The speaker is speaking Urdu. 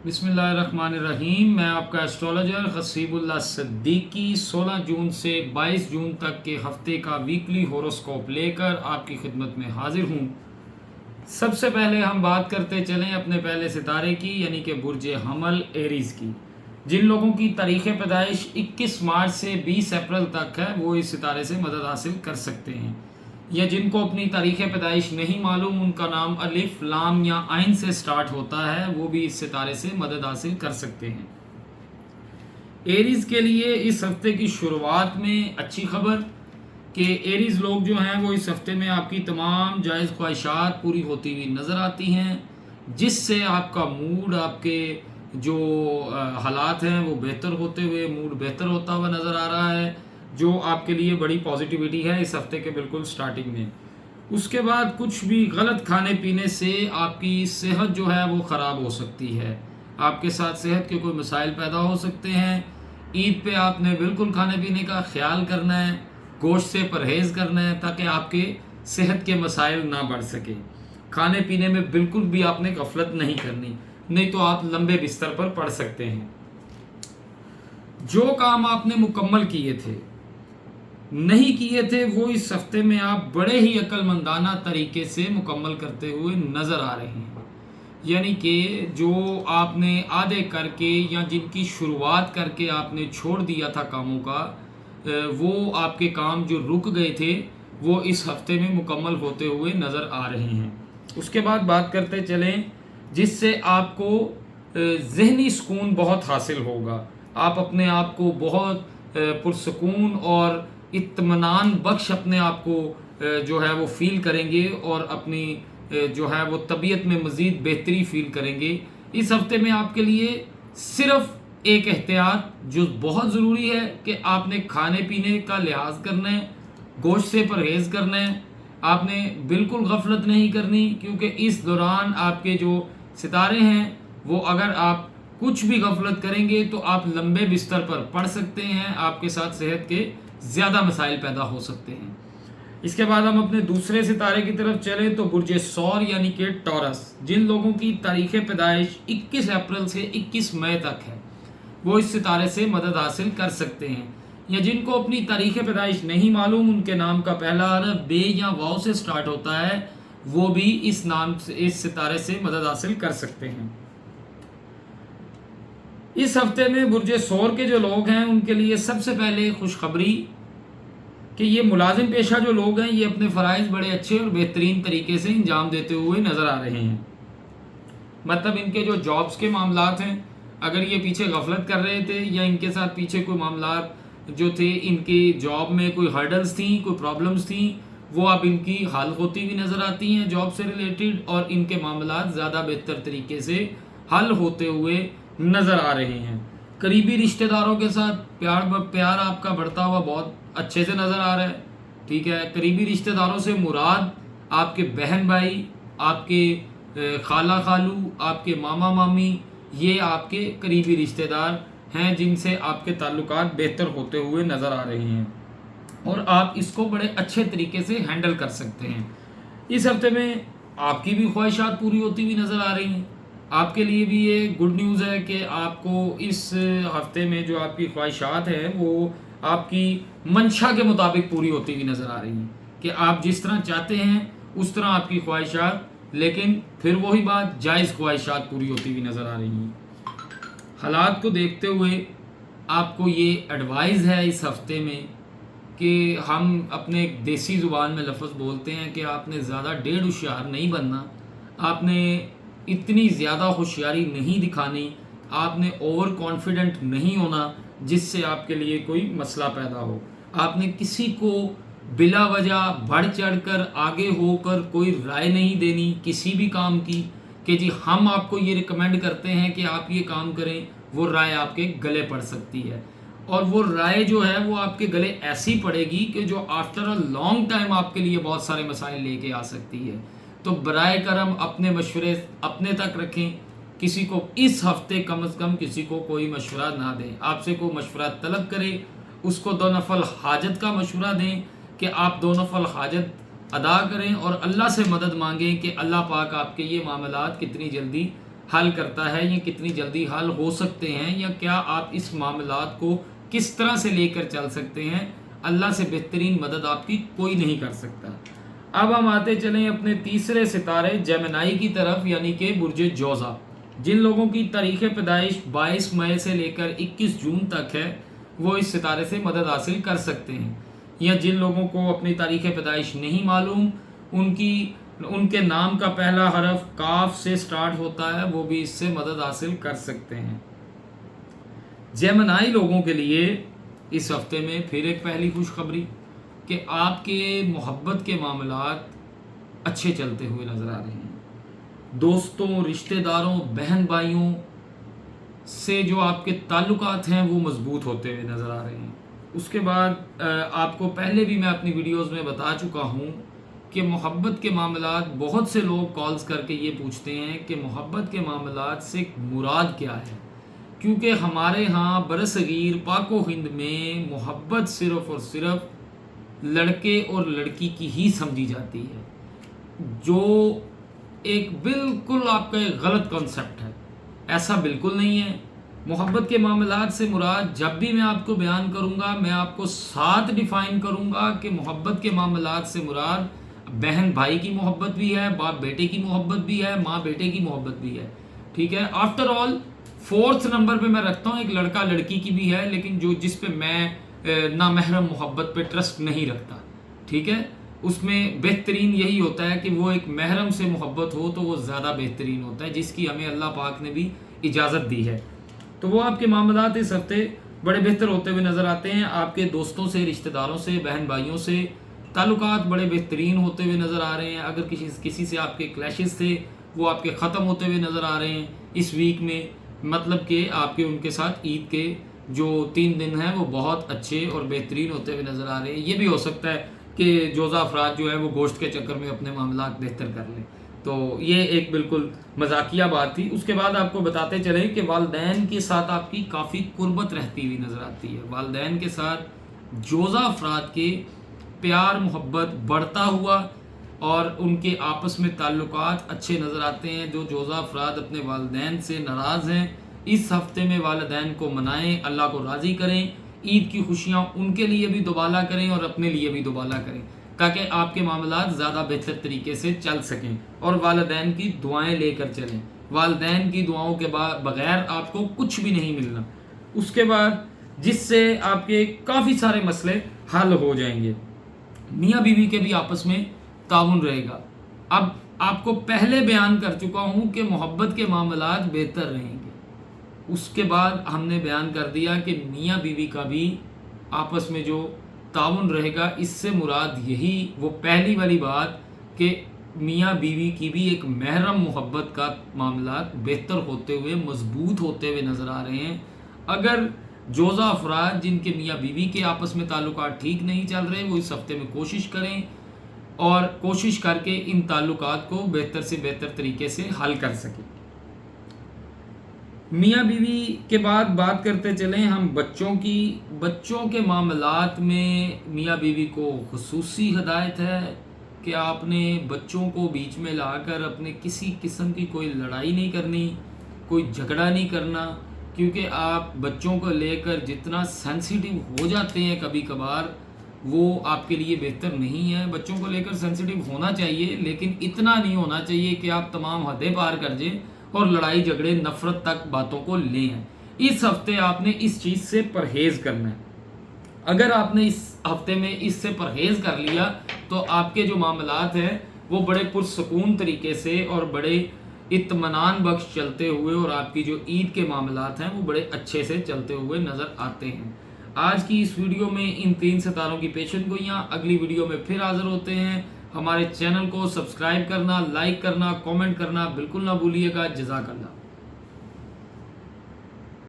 بسم اللہ الرحمن الرحیم۔ میں آپ کا ایسٹرولوجر خصیب اللہ صدیقی 16 جون سے 22 جون تک کے ہفتے کا ویکلی ہوروسکوپ لے کر آپ کی خدمت میں حاضر ہوں۔ سب سے پہلے ہم بات کرتے چلیں اپنے پہلے ستارے کی، یعنی کہ برج حمل ایریز کی۔ جن لوگوں کی تاریخ پیدائش 21 مارچ سے 20 اپریل تک ہے وہ اس ستارے سے مدد حاصل کر سکتے ہیں، یا جن کو اپنی تاریخ پیدائش نہیں معلوم، ان کا نام الف لام یا عین سے سٹارٹ ہوتا ہے، وہ بھی اس ستارے سے مدد حاصل کر سکتے ہیں۔ ایریز کے لیے اس ہفتے کی شروعات میں اچھی خبر کہ ایریز لوگ جو ہیں وہ اس ہفتے میں آپ کی تمام جائز خواہشات پوری ہوتی ہوئی نظر آتی ہیں، جس سے آپ کا موڈ، آپ کے جو حالات ہیں وہ بہتر ہوتے ہوئے، موڈ بہتر ہوتا ہوا نظر آ رہا ہے، جو آپ کے لیے بڑی پازیٹیوٹی ہے اس ہفتے کے بالکل سٹارٹنگ میں۔ اس کے بعد کچھ بھی غلط کھانے پینے سے آپ کی صحت جو ہے وہ خراب ہو سکتی ہے، آپ کے ساتھ صحت کے کوئی مسائل پیدا ہو سکتے ہیں۔ عید پہ آپ نے بالکل کھانے پینے کا خیال کرنا ہے، گوشت سے پرہیز کرنا ہے تاکہ آپ کے صحت کے مسائل نہ بڑھ سکے۔ کھانے پینے میں بالکل بھی آپ نے غفلت نہیں کرنی، نہیں تو آپ لمبے بستر پر پڑ سکتے ہیں۔ جو کام آپ نے مکمل کیے تھے، نہیں کیے تھے، وہ اس ہفتے میں آپ بڑے ہی عقل مندانہ طریقے سے مکمل کرتے ہوئے نظر آ رہے ہیں۔ یعنی کہ جو آپ نے آدھے کر کے یا جن کی شروعات کر کے آپ نے چھوڑ دیا تھا کاموں کا، وہ آپ کے کام جو رک گئے تھے وہ اس ہفتے میں مکمل ہوتے ہوئے نظر آ رہے ہیں۔ اس کے بعد بات کرتے چلیں جس سے آپ کو ذہنی سکون بہت حاصل ہوگا، آپ اپنے آپ کو بہت پرسکون اور اطمینان بخش اپنے آپ کو جو ہے وہ فیل کریں گے، اور اپنی جو ہے وہ طبیعت میں مزید بہتری فیل کریں گے۔ اس ہفتے میں آپ کے لیے صرف ایک احتیاط جو بہت ضروری ہے کہ آپ نے کھانے پینے کا لحاظ کرنا ہے، گوشت سے پرہیز کرنا ہے، آپ نے بالکل غفلت نہیں کرنی، کیونکہ اس دوران آپ کے جو ستارے ہیں وہ اگر آپ کچھ بھی غفلت کریں گے تو آپ لمبے بستر پر پڑ سکتے ہیں، آپ کے ساتھ صحت کے زیادہ مسائل پیدا ہو سکتے ہیں۔ اس کے بعد ہم اپنے دوسرے ستارے کی طرف چلیں تو برج ثور یعنی کہ ٹورس، جن لوگوں کی تاریخ پیدائش 21 اپریل سے 21 مئی تک ہے وہ اس ستارے سے مدد حاصل کر سکتے ہیں، یا جن کو اپنی تاریخ پیدائش نہیں معلوم، ان کے نام کا پہلا حرف بے یا واو سے سٹارٹ ہوتا ہے، وہ بھی اس ستارے سے مدد حاصل کر سکتے ہیں۔ اس ہفتے میں برج ثور کے جو لوگ ہیں ان کے لیے سب سے پہلے خوشخبری کہ یہ ملازم پیشہ جو لوگ ہیں یہ اپنے فرائض بڑے اچھے اور بہترین طریقے سے انجام دیتے ہوئے نظر آ رہے ہیں۔ مطلب ان کے جو جابز کے معاملات ہیں، اگر یہ پیچھے غفلت کر رہے تھے یا ان کے ساتھ پیچھے کوئی معاملات جو تھے، ان کی جاب میں کوئی ہرڈلز تھیں، کوئی پرابلمز تھیں، وہ اب ان کی حل ہوتی ہوئی نظر آتی ہیں جاب سے ریلیٹڈ، اور ان کے معاملات زیادہ بہتر طریقے سے حل ہوتے ہوئے نظر آ رہے ہیں۔ قریبی رشتہ داروں کے ساتھ پیار آپ کا بڑھتا ہوا بہت اچھے سے نظر آ رہا ہے، ٹھیک ہے۔ قریبی رشتہ داروں سے مراد آپ کے بہن بھائی، آپ کے خالہ خالو، آپ کے ماما مامی، یہ آپ کے قریبی رشتہ دار ہیں جن سے آپ کے تعلقات بہتر ہوتے ہوئے نظر آ رہے ہیں، اور آپ اس کو بڑے اچھے طریقے سے ہینڈل کر سکتے ہیں۔ اس ہفتے میں آپ کی بھی خواہشات پوری ہوتی ہوئی نظر آ رہی ہیں۔ آپ کے لیے بھی یہ گڈ نیوز ہے کہ آپ کو اس ہفتے میں جو آپ کی خواہشات ہیں وہ آپ کی منشا کے مطابق پوری ہوتی ہوئی نظر آ رہی ہیں، کہ آپ جس طرح چاہتے ہیں اس طرح آپ کی خواہشات، لیکن پھر وہی بات، جائز خواہشات پوری ہوتی ہوئی نظر آ رہی ہیں۔ حالات کو دیکھتے ہوئے آپ کو یہ ایڈوائز ہے اس ہفتے میں کہ ہم اپنے دیسی زبان میں لفظ بولتے ہیں کہ آپ نے زیادہ ڈیڑھ ہوشیار نہیں بننا، آپ نے اتنی زیادہ ہوشیاری نہیں دکھانی، آپ نے اوور کانفیڈنٹ نہیں ہونا جس سے آپ کے لیے کوئی مسئلہ پیدا ہو۔ آپ نے کسی کو بلا وجہ بڑھ چڑھ کر آگے ہو کر کوئی رائے نہیں دینی کسی بھی کام کی، کہ جی ہم آپ کو یہ ریکمینڈ کرتے ہیں کہ آپ یہ کام کریں، وہ رائے آپ کے گلے پڑ سکتی ہے، اور وہ رائے جو ہے وہ آپ کے گلے ایسی پڑے گی کہ جو آفٹر اے لانگ ٹائم آپ کے لیے بہت سارے مسائل لے کے آ سکتی ہے۔ تو برائے کرم اپنے مشورے اپنے تک رکھیں، کسی کو اس ہفتے کم از کم کسی کو کوئی مشورہ نہ دیں۔ آپ سے کوئی مشورہ طلب کرے اس کو دو نفل حاجت کا مشورہ دیں کہ آپ دو نفل حاجت ادا کریں اور اللہ سے مدد مانگیں کہ اللہ پاک آپ کے یہ معاملات کتنی جلدی حل کرتا ہے یا کتنی جلدی حل ہو سکتے ہیں، یا کیا آپ اس معاملات کو کس طرح سے لے کر چل سکتے ہیں، اللہ سے بہترین مدد آپ کی کوئی نہیں کر سکتا۔ اب ہم آتے چلیں اپنے تیسرے ستارے جیمنائی کی طرف، یعنی کہ برج جوزا۔ جن لوگوں کی تاریخ پیدائش 22 مئی سے لے کر 21 جون تک ہے وہ اس ستارے سے مدد حاصل کر سکتے ہیں، یا جن لوگوں کو اپنی تاریخ پیدائش نہیں معلوم، ان کے نام کا پہلا حرف کاف سے سٹارٹ ہوتا ہے، وہ بھی اس سے مدد حاصل کر سکتے ہیں۔ جیمنائی لوگوں کے لیے اس ہفتے میں پھر ایک پہلی خوشخبری کہ آپ کے محبت کے معاملات اچھے چلتے ہوئے نظر آ رہے ہیں۔ دوستوں، رشتہ داروں، بہن بھائیوں سے جو آپ کے تعلقات ہیں وہ مضبوط ہوتے ہوئے نظر آ رہے ہیں۔ اس کے بعد آپ کو پہلے بھی میں اپنی ویڈیوز میں بتا چکا ہوں کہ محبت کے معاملات، بہت سے لوگ کالز کر کے یہ پوچھتے ہیں کہ محبت کے معاملات سے مراد کیا ہے، کیونکہ ہمارے ہاں برصغیر پاک و ہند میں محبت صرف اور صرف لڑکے اور لڑکی کی ہی سمجھی جاتی ہے، جو ایک بالکل آپ کا ایک غلط کنسپٹ ہے۔ ایسا بالکل نہیں ہے۔ محبت کے معاملات سے مراد جب بھی میں آپ کو بیان کروں گا، میں آپ کو ساتھ ڈیفائن کروں گا کہ محبت کے معاملات سے مراد بہن بھائی کی محبت بھی ہے، باپ بیٹے کی محبت بھی ہے، ماں بیٹے کی محبت بھی ہے، ٹھیک ہے۔ آفٹر آل 4 نمبر پہ میں رکھتا ہوں ایک لڑکا لڑکی کی بھی ہے، لیکن جس پہ میں نامحرم محبت پہ ٹرسٹ نہیں رکھتا، ٹھیک ہے۔ اس میں بہترین یہی ہوتا ہے کہ وہ ایک محرم سے محبت ہو تو وہ زیادہ بہترین ہوتا ہے، جس کی ہمیں اللہ پاک نے بھی اجازت دی ہے۔ تو وہ آپ کے معاملات اس ہفتے بڑے بہتر ہوتے ہوئے نظر آتے ہیں۔ آپ کے دوستوں سے، رشتہ داروں سے، بہن بھائیوں سے تعلقات بڑے بہترین ہوتے ہوئے نظر آ رہے ہیں۔ اگر کسی سے آپ کے کلیشز تھے وہ آپ کے ختم ہوتے ہوئے نظر آ رہے ہیں اس ویک میں، مطلب کہ آپ کے ان کے ساتھ عید کے جو 3 دن ہیں وہ بہت اچھے اور بہترین ہوتے ہوئے نظر آ رہے ہیں۔ یہ بھی ہو سکتا ہے کہ جوزا افراد جو ہے وہ گوشت کے چکر میں اپنے معاملات بہتر کر لیں، تو یہ ایک بالکل مذاقیہ بات تھی۔ اس کے بعد آپ کو بتاتے چلیں کہ والدین کے ساتھ آپ کی کافی قربت رہتی ہوئی نظر آتی ہے۔ والدین کے ساتھ جوزا افراد کے پیار محبت بڑھتا ہوا اور ان کے آپس میں تعلقات اچھے نظر آتے ہیں۔ جو جوزا افراد اپنے والدین سے ناراض ہیں اس ہفتے میں والدین کو منائیں، اللہ کو راضی کریں، عید کی خوشیاں ان کے لیے بھی دوبالا کریں اور اپنے لیے بھی دوبالا کریں، تاکہ آپ کے معاملات زیادہ بہتر طریقے سے چل سکیں، اور والدین کی دعائیں لے کر چلیں۔ والدین کی دعاؤں کے بغیر آپ کو کچھ بھی نہیں ملنا۔ اس کے بعد جس سے آپ کے کافی سارے مسئلے حل ہو جائیں گے، میاں بیوی کے بھی آپس میں تعاون رہے گا۔ اب آپ کو پہلے بیان کر چکا ہوں کہ محبت کے معاملات بہتر رہیں گے، اس کے بعد ہم نے بیان کر دیا کہ میاں بیوی کا بھی آپس میں جو تعاون رہے گا، اس سے مراد یہی وہ پہلی والی بات کہ میاں بیوی کی بھی ایک محرم محبت کا معاملات بہتر ہوتے ہوئے مضبوط ہوتے ہوئے نظر آ رہے ہیں۔ اگر جوزا افراد جن کے میاں بیوی کے آپس میں تعلقات ٹھیک نہیں چل رہے، وہ اس ہفتے میں کوشش کریں اور کوشش کر کے ان تعلقات کو بہتر سے بہتر طریقے سے حل کر سکیں۔ میاں بیوی کے بعد بات کرتے چلیں ہم بچوں کی۔ بچوں کے معاملات میں میاں بیوی کو خصوصی ہدایت ہے کہ آپ نے بچوں کو بیچ میں لا کر اپنے کسی قسم کی کوئی لڑائی نہیں کرنی، کوئی جھگڑا نہیں کرنا، کیونکہ آپ بچوں کو لے کر جتنا سینسیٹیو ہو جاتے ہیں کبھی کبھار، وہ آپ کے لیے بہتر نہیں ہے۔ بچوں کو لے کر سینسیٹیو ہونا چاہیے، لیکن اتنا نہیں ہونا چاہیے کہ آپ تمام حدیں پار کر جائیں اور لڑائی جھگڑے نفرت تک باتوں کو لے آئیں۔ اس ہفتے آپ نے اس چیز سے پرہیز کرنا ہے۔ اگر آپ نے اس ہفتے میں اس سے پرہیز کر لیا تو آپ کے جو معاملات ہیں وہ بڑے پرسکون طریقے سے اور بڑے اطمینان بخش چلتے ہوئے، اور آپ کی جو عید کے معاملات ہیں وہ بڑے اچھے سے چلتے ہوئے نظر آتے ہیں۔ آج کی اس ویڈیو میں ان 3 ستاروں کی پیشن گوئیاں۔ اگلی ویڈیو میں پھر حاضر ہوتے ہیں۔ ہمارے چینل کو سبسکرائب کرنا، لائک کرنا، کامنٹ کرنا بالکل نہ بھولیے گا۔ جزاک اللہ۔